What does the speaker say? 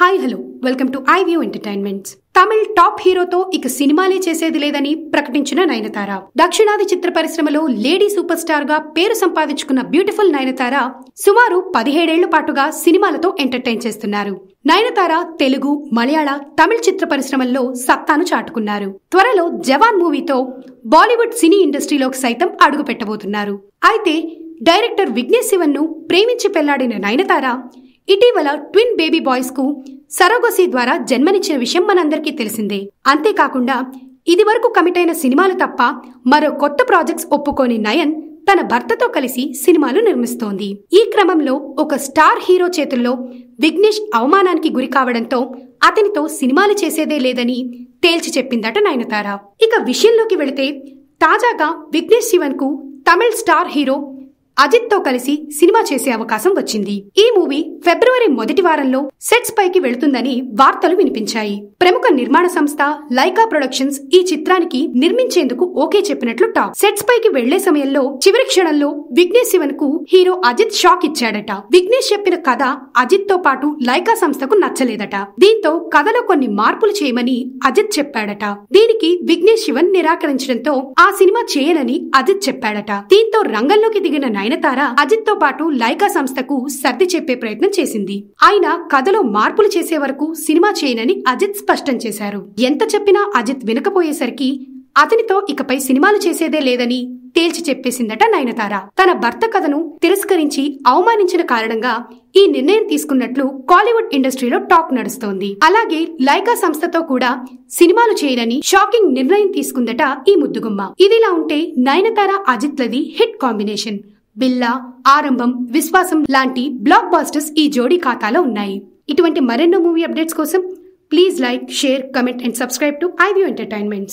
Hi hello welcome to iView entertainments. Tamil top హీరోతో ఇక సినిమాలే చేసేది లేదని ప్రకటించిన నయనతార. దక్షిణాది చిత్ర పరిశ్రమలో లేడీ సూపర్ స్టార్ గా పేరు సంపాదించుకున్న బ్యూటిఫుల్ నయనతార సుమారు 17 ఏళ్ల పాటుగా సినిమాలతో ఎంటర్టైన్ చేస్తున్నారు. నయనతార తెలుగు, మలయాళ, తమిళ్ చిత్ర పరిశ్రమల్లో సత్తాను చాటుకున్నారు. త్వరలో జవాన్ మూవీతో బాలీవుడ్ సినీ ఇండస్ట్రీలోకి సైతం అడుగు పెట్టబోతున్నారు. అయితే డైరెక్టర్ విఘ్నేష్ శివన్ ను ప్రేమించి పెళ్లాడిన నయనతార ఇటీవల ట్విన్ బేబీ బాయ్స్ కు సరోగసీ ద్వారా జన్మనిచ్చిన విషయం మనందరికీ తెలిసిందే. అంతేకాకుండా ఇది వరకు కమిట్ అయిన సినిమాలు తప్ప మరో కొత్త ప్రాజెక్ట్స్ ఒప్పుకోని నయన్ తన భర్తతో కలిసి సినిమాలు నిర్మిస్తోంది. ఈ క్రమంలో ఒక స్టార్ హీరో చేతుల్లో విఘ్నేష్ అవమానానికి గురి కావడంతో అతనితో సినిమాలు చేసేదే లేదని తేల్చి చెప్పిందట నయనతార. ఇక విషయంలోకి వెళితే తాజాగా విఘ్నేష్ శివన్ కు తమిళ్ స్టార్ హీరో అజిత్ తో కలిసి సినిమా చేసే అవకాశం వచ్చింది. ఈ మూవీ ఫిబ్రవరి మొదటి వారంలో సెట్స్ పైకి వెళుతుందని వార్తలు వినిపించాయి. ప్రముఖ నిర్మాణ సంస్థ లైకా ప్రొడక్షన్స్ ఈ చిత్రానికి నిర్మించేందుకు ఓకే చెప్పినట్లు టాక్. సెట్స్ పైకి వెళ్లే సమయంలో చివరి క్షణంలో విఘ్నేష్ శివన్ కు హీరో అజిత్ షాక్ ఇచ్చాడట. విఘ్నేష్ చెప్పిన కథ అజిత్ తో పాటు లైకా సంస్థకు నచ్చలేదట. దీంతో కథలో కొన్ని మార్పులు చేయమని అజిత్ చెప్పాడట. దీనికి విఘ్నేష్ శివన్ నిరాకరించడంతో ఆ సినిమా చేయనని అజిత్ చెప్పాడట. దీంతో రంగంలోకి దిగిన నయనతార అజిత్ తో పాటు లైకా సంస్థకు సర్ది చెప్పే ప్రయత్నం చేసింది. ఆయన కథలో మార్పులు చేసే వరకు సినిమా చేయనని అజిత్ స్పష్టం చేశారు. ఎంత చెప్పినా అజిత్ వినకపోయేసరికి అతనితో ఇకపై సినిమాలు చేసేదే లేదని తేల్చి చెప్పేసిందట నయనతార. తన భర్త కథను తిరస్కరించి అవమానించిన కారణంగా ఈ నిర్ణయం తీసుకున్నట్లు కాలీవుడ్ ఇండస్ట్రీలో టాక్ నడుస్తోంది. అలాగే లైకా సంస్థతో కూడా సినిమాలు చేయనని షాకింగ్ నిర్ణయం తీసుకుందట ఈ ముద్దుగుమ్మ. ఇదిలా ఉంటే నయనతార అజిత్లది హిట్ కాంబినేషన్. బిల్లా, ఆరంభం, విశ్వాసం లాంటి బ్లాక్ బాస్టర్స్ ఈ జోడీ ఖాతాలో ఉన్నాయి. ఇటువంటి మరెన్నో మూవీ అప్డేట్స్ కోసం please like, share, comment and subscribe to iView entertainments.